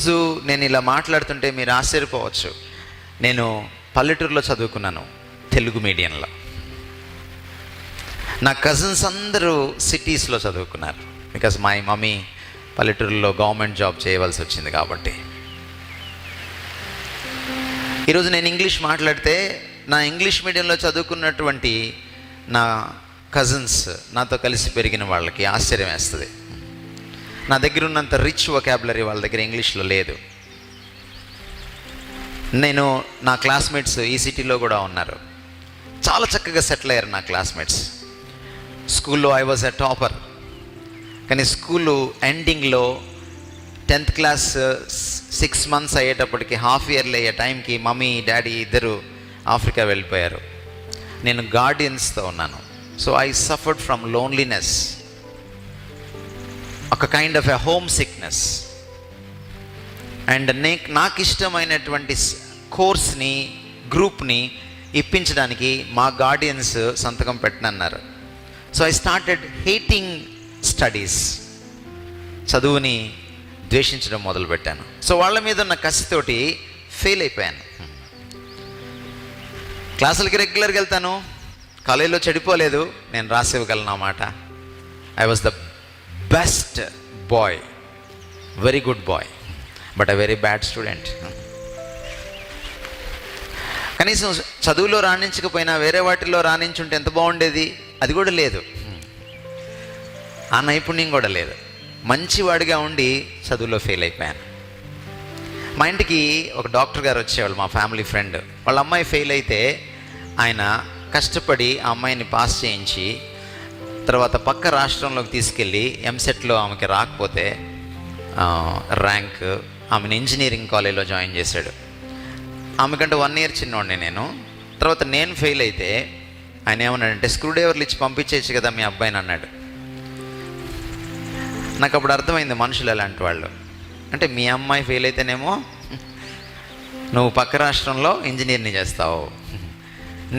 రోజు నేను ఇలా మాట్లాడుతుంటే మీరు ఆశ్చర్యపోవచ్చు. నేను పల్లెటూరులో చదువుకున్నాను, తెలుగు మీడియంలో. నా కజిన్స్ అందరూ సిటీస్లో చదువుకున్నారు. బికాజ్ మై మమ్మీ పల్లెటూరులో గవర్నమెంట్ జాబ్ చేయవలసి వచ్చింది కాబట్టి. ఈరోజు నేను ఇంగ్లీష్ మాట్లాడితే నా ఇంగ్లీష్ మీడియంలో చదువుకున్నటువంటి నా కజిన్స్, నాతో కలిసి పెరిగిన వాళ్ళకి ఆశ్చర్యం వేస్తుంది. నా దగ్గర ఉన్నంత రిచ్ వొకాబులరీ వాళ్ళ దగ్గర ఇంగ్లీష్లో లేదు. నా క్లాస్మేట్స్ ఈ సిటీలో కూడా ఉన్నారు, చాలా చక్కగా సెటిల్ అయ్యారు నా క్లాస్మేట్స్. స్కూల్లో ఐ వాజ్ ఎ టాపర్. కానీ స్కూలు ఎండింగ్లో 10th క్లాస్ 6 months అయ్యేటప్పటికి, హాఫ్ ఇయర్లీ అయ్యే టైంకి మమ్మీ డాడీ ఇద్దరు ఆఫ్రికా వెళ్ళిపోయారు. నేను గార్డియన్స్తో ఉన్నాను. So I suffered from loneliness, ఒక kind of a homesickness. And నాకు ఇష్టమైనటువంటి కోర్స్ని, గ్రూప్ని ఇప్పించడానికి మా గార్డియన్స్ సంతకం పెట్టనన్నారు. So I started hating studies. చదువుని ద్వేషించడం మొదలుపెట్టాను. సో వాళ్ళ మీద ఉన్న కసితోటి ఫెయిల్ అయిపోయాను. క్లాసులకి రెగ్యులర్గా వెళ్తాను, కాలేజీలో చెడిపోలేదు, నేను రాసివ్వగలను అన్నమాట. I was the best boy, very good boy, but a very bad student. కనీసం చదువులో రాణించకపోయినా వేరే వాటిల్లో రాణించుంటే ఎంత బాగుండేది. అది కూడా లేదు, ఆ నైపుణ్యం కూడా లేదు. మంచివాడిగా ఉండి చదువులో ఫెయిల్ అయిపోయాను. మా ఇంటికి ఒక డాక్టర్ గారు వచ్చేవాళ్ళు, మా ఫ్యామిలీ ఫ్రెండ్. వాళ్ళ అమ్మాయి ఫెయిల్ అయితే ఆయన కష్టపడి ఆ అమ్మాయిని పాస్ చేయించి తర్వాత పక్క రాష్ట్రంలోకి తీసుకెళ్ళి ఎంసెట్లో ఆమెకి రాకపోతే ర్యాంక్, ఆమెను ఇంజనీరింగ్ కాలేజ్లో జాయిన్ చేశాడు. ఆమెకంటే 1 year చిన్నోడిని నేను. తర్వాత నేను ఫెయిల్ అయితే ఆయన ఏమన్నాడంటే, స్క్రూ డ్రైవర్లు ఇచ్చి పంపించేయచ్చు కదా మీ అబ్బాయిని అన్నాడు. నాకు అప్పుడు అర్థమైంది మనుషులు ఎలాంటి వాళ్ళు. అంటే మీ అమ్మాయి ఫెయిల్ అయితేనేమో నువ్వు పక్క రాష్ట్రంలో ఇంజనీర్ని చేస్తావు,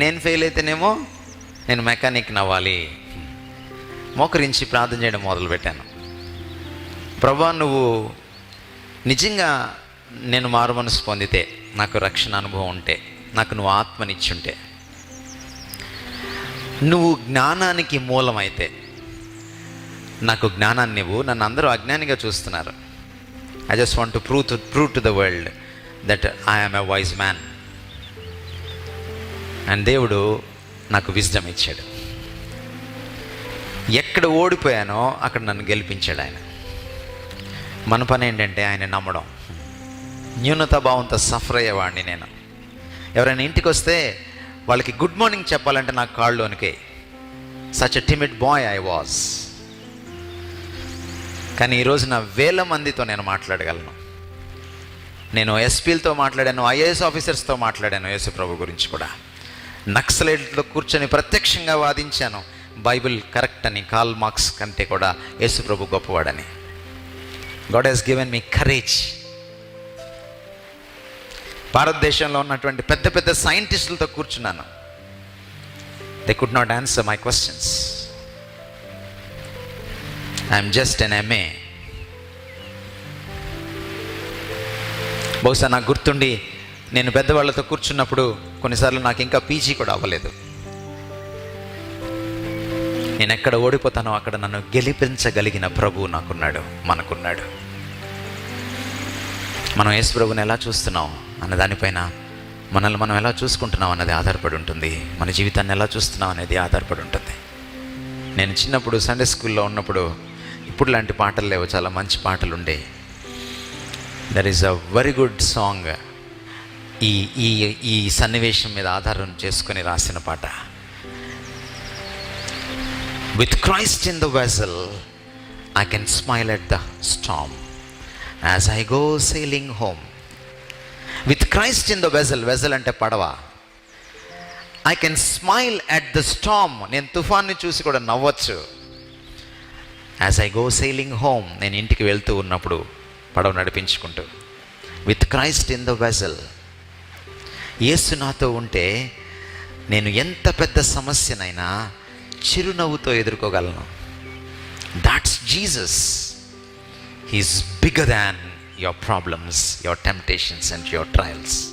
నేను ఫెయిల్ అయితేనేమో నేను మెకానిక్ని అవ్వాలి. మోకరించి ప్రార్థన చేయడం మొదలుపెట్టాను. ప్రభా, నువ్వు నిజంగా నేను మారు మనసు పొందితే, నాకు రక్షణ అనుభవం ఉంటే, నాకు నువ్వు ఆత్మనిచ్చుంటే, నువ్వు జ్ఞానానికి మూలమైతే నాకు జ్ఞానాన్ని ఇవ్వు. నన్ను అందరూ అజ్ఞానిగా చూస్తున్నారు. I just want to prove to the world that I am a wise man. And దేవుడు నాకు విజ్డమ్ ఇచ్చాడు. ఎక్కడ ఓడిపోయానో అక్కడ నన్ను గెలిపించాడు ఆయన. మన పని ఏంటంటే ఆయన నమ్మడం. న్యూనతా భావంతో సఫర్ అయ్యేవాడిని నేను. ఎవరైనా ఇంటికి వస్తే వాళ్ళకి గుడ్ మార్నింగ్ చెప్పాలంటే నాకు కాళ్ళలోనికే. Such a timid boy I was. కానీ ఈరోజు నా 1000 మందితో నేను మాట్లాడగలను. నేను ఎస్పీలతో మాట్లాడాను, ఐఏఎస్ ఆఫీసర్స్తో మాట్లాడాను యేసు ప్రభు గురించి కూడా. నక్సలైట్లతో కూర్చొని ప్రత్యక్షంగా వాదించాను, బైబిల్ కరెక్ట్ అని, కార్ల్ మార్క్స్ కంటే కూడా యేసు ప్రభు గొప్పవాడని. God has given me courage. భారతదేశంలో ఉన్నటువంటి పెద్ద పెద్ద సైంటిస్టులతో కూర్చున్నాను. They could not answer my questions. I'm just an MA. బహుశా నాకు గుర్తుండి నేను పెద్దవాళ్ళతో కూర్చున్నప్పుడు కొన్నిసార్లు నాకు ఇంకా PG కూడా అవ్వలేదు. నేను ఎక్కడ ఓడిపోతానో అక్కడ నన్ను గెలిపించగలిగిన ప్రభువు నాకున్నాడు, మనకున్నాడు. మనం యేసు ప్రభువుని ఎలా చూస్తున్నాం అన్న దానిపైన, మనల్ని మనం ఎలా చూసుకుంటున్నాం అన్నది ఆధారపడి ఉంటుంది. మన జీవితాన్ని ఎలా చూస్తున్నాం అనేది ఆధారపడి ఉంటుంది. నేను చిన్నప్పుడు సండే స్కూల్లో ఉన్నప్పుడు ఇప్పుడు లాంటి పాటలు లేవు, చాలా మంచి పాటలు ఉండే. There is a very good song. ఈ సన్నివేశం మీద ఆధారం చేసుకొని రాసిన పాట. With Christ in the vessel I can smile at the storm as I go sailing home. With Christ in the vessel, vessel అంటే పడవ. I can smile at the storm, నేను తుఫాన్ని చూసి కూడా నవ్వచ్చు. As I go sailing home, నేను ఇంటికి వెళ్తూ ఉన్నప్పుడు పడవ నడిపించుకుంటూ. With Christ in the vessel, యేసు నాతో ఉంటే నేను ఎంత పెద్ద సమస్యనైనా చిరునవ్వుతో ఎదుర్కోగలను. That's Jesus. He's bigger than your problems, your temptations and your trials.